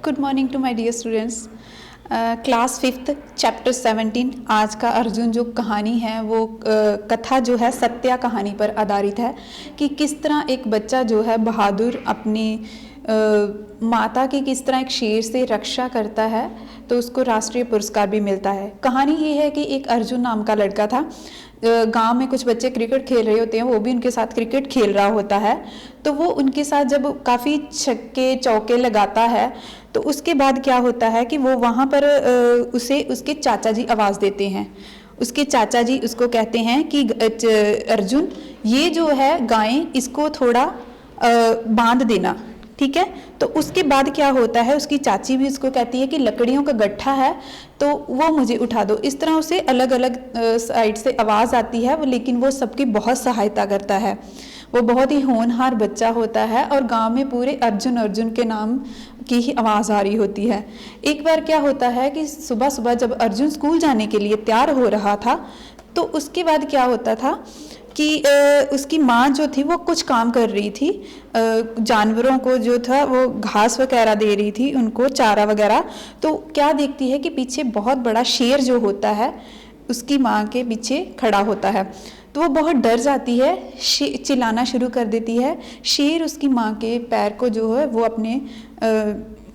Good morning to my dear students. Class fifth chapter 17 आज का अर्जुन जो कहानी है वो कथा जो है सत्या कहानी पर आधारित है कि किस तरह एक बच्चा जो है बहादुर अपनी माता की किस तरह एक शेर से रक्षा करता है तो उसको राष्ट्रीय पुरस्कार भी मिलता है। कहानी ये है कि एक अर्जुन नाम का लड़का था। गांव में कुछ बच्चे क्रिकेट खेल रहे होते हैं, वो भी उनके साथ क्रिकेट खेल रहा होता है। तो वो उनके साथ जब काफ़ी छक्के चौके लगाता है तो उसके बाद क्या होता है कि वो वहाँ पर उसे उसके चाचा जी आवाज़ देते हैं। उसके चाचा जी उसको कहते हैं कि अर्जुन ये जो है गायें इसको थोड़ा बांध देना, ठीक है। तो उसके बाद क्या होता है, उसकी चाची भी उसको कहती है कि लकड़ियों का गट्ठा है तो वो मुझे उठा दो। इस तरह उसे अलग अलग साइड से आवाज़ आती है लेकिन वो सबकी बहुत सहायता करता है। वो बहुत ही होनहार बच्चा होता है और गांव में पूरे अर्जुन अर्जुन के नाम की ही आवाज़ आ रही होती है। एक बार क्या होता है कि सुबह सुबह जब अर्जुन स्कूल जाने के लिए तैयार हो रहा था तो उसके बाद क्या होता था कि उसकी माँ जो थी वो कुछ काम कर रही थी, जानवरों को जो था वो घास वगैरह दे रही थी, उनको चारा वगैरह। तो क्या देखती है कि पीछे बहुत बड़ा शेर जो होता है उसकी माँ के पीछे खड़ा होता है। तो वो बहुत डर जाती है, चिल्लाना शुरू कर देती है। शेर उसकी माँ के पैर को जो है वो अपने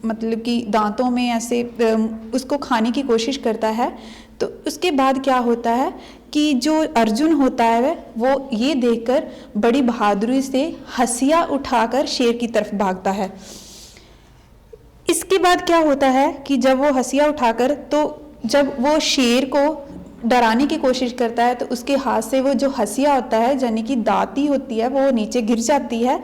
मतलब कि दांतों में ऐसे उसको खाने की कोशिश करता है। तो उसके बाद क्या होता है कि जो अर्जुन होता है वो ये देखकर बड़ी बहादुरी से हंसिया उठाकर शेर की तरफ भागता है। इसके बाद क्या होता है कि जब वो हंसिया उठाकर तो जब वो शेर को डराने की कोशिश करता है तो उसके हाथ से वो जो हंसिया होता है यानी कि दाती होती है वो नीचे गिर जाती है।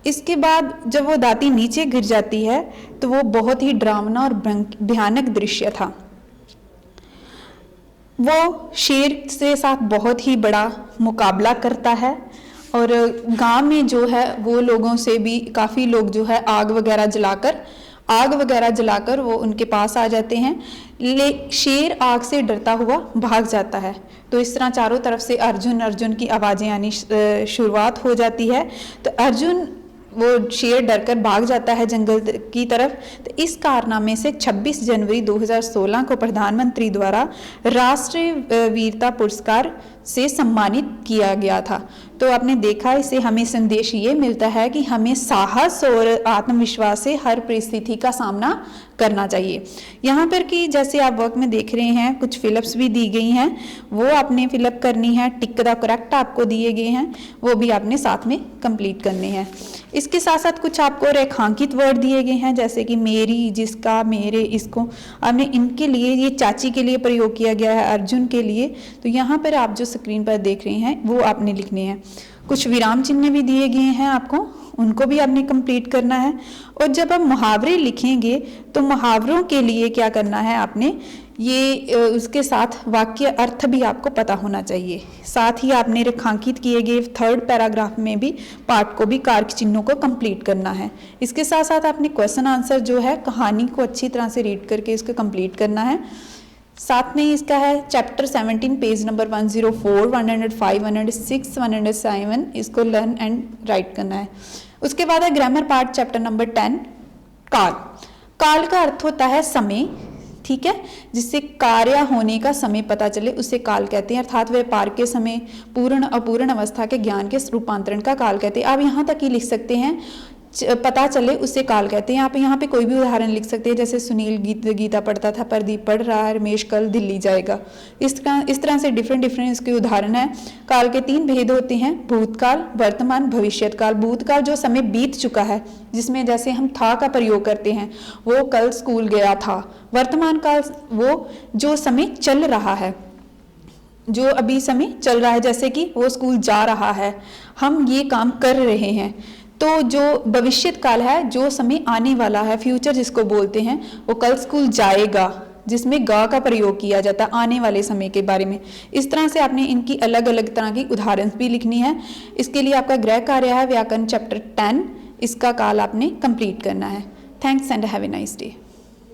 इसके बाद जब वो दाती नीचे गिर जाती है तो वो बहुत ही डरावना और भयानक दृश्य था। वो शेर से साथ बहुत ही बड़ा मुकाबला करता है और गांव में जो है वो लोगों से भी काफ़ी लोग जो है आग वगैरह जलाकर वो उनके पास आ जाते हैं। शेर आग से डरता हुआ भाग जाता है। तो इस तरह चारों तरफ से अर्जुन अर्जुन की आवाज़ें आनी शुरुआत हो जाती है। तो अर्जुन वो शेर डरकर भाग जाता है जंगल की तरफ। तो इस कारनामे से 26 जनवरी 2016 को प्रधानमंत्री द्वारा राष्ट्रीय वीरता पुरस्कार से सम्मानित किया गया था। तो आपने देखा इससे हमें संदेश ये मिलता है कि हमें साहस और आत्मविश्वास से हर परिस्थिति का सामना करना चाहिए। यहाँ पर कि जैसे आप वर्क में देख रहे हैं कुछ फिलअप्स भी दी गई हैं, वो आपने फिलअप करनी है। टिक द करेक्ट आपको दिए गए हैं, वो भी आपने साथ में कंप्लीट करने हैं। इसके साथ साथ कुछ आपको रेखांकित वर्ड दिए गए हैं जैसे कि मेरी, जिसका, मेरे, इसको आपने इनके लिए, ये चाची के लिए प्रयोग किया गया है, अर्जुन के लिए। तो यहाँ पर आप जो स्क्रीन पर देख रहे हैं वो आपने लिखने हैं। कुछ विराम चिन्ह भी दिए गए हैं आपको, उनको भी आपने कंप्लीट करना है। और जब आप मुहावरे लिखेंगे तो मुहावरों के लिए क्या करना है आपने, ये उसके साथ वाक्य अर्थ भी आपको पता होना चाहिए। साथ ही आपने रेखांकित किए गए थर्ड पैराग्राफ में भी पार्ट को भी कारक चिन्हों को कंप्लीट करना है। इसके साथ साथ आपने क्वेश्चन आंसर जो है कहानी को अच्छी तरह से रीड करके इसको कंप्लीट करना है। साथ में इसका है चैप्टर 17 पेज नंबर 104, 105, 106, 107 इसको लर्न एंड राइट करना है। उसके बाद है ग्रामर पार्ट चैप्टर नंबर 10 काल। काल का अर्थ होता है समय, ठीक है, जिससे कार्य होने का समय पता चले उसे काल कहते हैं। अर्थात व्यापार के समय, पूर्ण अपूर्ण अवस्था के ज्ञान के रूपांतरण का काल कहते हैं। आप यहाँ तक ही लिख सकते हैं पता चले उसे काल कहते हैं। आप यहाँ पे कोई भी उदाहरण लिख सकते हैं जैसे सुनील गीता पढ़ता था, प्रदीप पढ़ रहा है, रमेश कल दिल्ली जाएगा। इस तरह से डिफरेंट इसके उदाहरण है। काल के 3 भेद होते हैं, भूतकाल, वर्तमान, भविष्यत काल। भूतकाल जो समय बीत चुका है जिसमें जैसे हम था का प्रयोग करते हैं, वो कल स्कूल गया था। वर्तमान काल वो जो समय चल रहा है, जो अभी समय चल रहा है, जैसे कि वो स्कूल जा रहा है, हम ये काम कर रहे हैं। तो जो भविष्यत काल है जो समय आने वाला है, फ्यूचर जिसको बोलते हैं, वो कल स्कूल जाएगा जिसमें गा का प्रयोग किया जाता है आने वाले समय के बारे में। इस तरह से आपने इनकी अलग अलग तरह की उदाहरण भी लिखनी है। इसके लिए आपका गृह कार्य है व्याकरण चैप्टर 10, इसका काल आपने कंप्लीट करना है। Thanks and have a nice day.